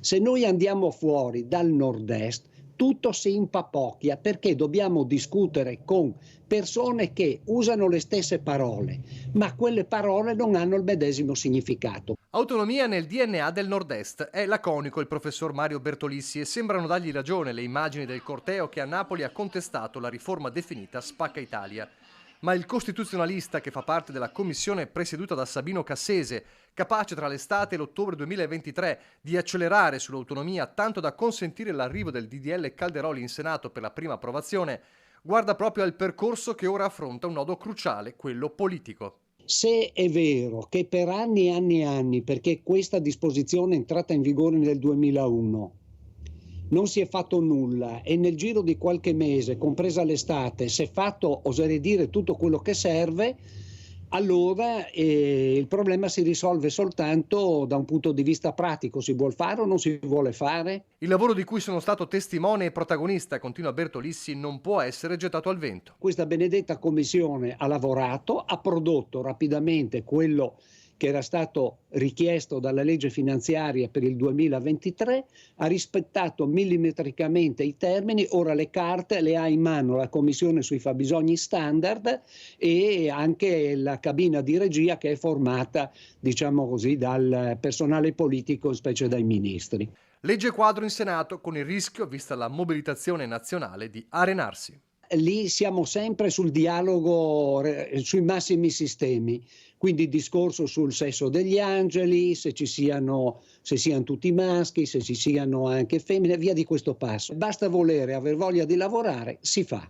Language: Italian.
Se noi andiamo fuori dal nord-est, tutto si impapocchia perché dobbiamo discutere con persone che usano le stesse parole, ma quelle parole non hanno il medesimo significato. Autonomia nel DNA del Nord-Est, è laconico il professor Mario Bertolissi e sembrano dargli ragione le immagini del corteo che a Napoli ha contestato la riforma definita Spacca Italia. Ma il costituzionalista che fa parte della commissione presieduta da Sabino Cassese, capace tra l'estate e l'ottobre 2023 di accelerare sull'autonomia tanto da consentire l'arrivo del DDL Calderoli in Senato per la prima approvazione, guarda proprio al percorso che ora affronta un nodo cruciale, quello politico. Se è vero che per anni e anni e anni, perché questa disposizione è entrata in vigore nel 2001, non si è fatto nulla e nel giro di qualche mese, compresa l'estate, si è fatto, oserei dire, tutto quello che serve, allora il problema si risolve soltanto da un punto di vista pratico. Si vuol fare o non si vuole fare? Il lavoro di cui sono stato testimone e protagonista, continua Bertolissi, non può essere gettato al vento. Questa benedetta commissione ha lavorato, ha prodotto rapidamente quello che era stato richiesto dalla legge finanziaria per il 2023, ha rispettato millimetricamente i termini, ora le carte le ha in mano la Commissione sui fabbisogni standard e anche la cabina di regia che è formata, diciamo così, dal personale politico, specie dai ministri. Legge quadro in Senato con il rischio, vista la mobilitazione nazionale, di arenarsi. Lì siamo sempre sul dialogo sui massimi sistemi, quindi discorso sul sesso degli angeli, se siano tutti maschi, se ci siano anche femmine, via di questo passo. Basta volere, aver voglia di lavorare, si fa.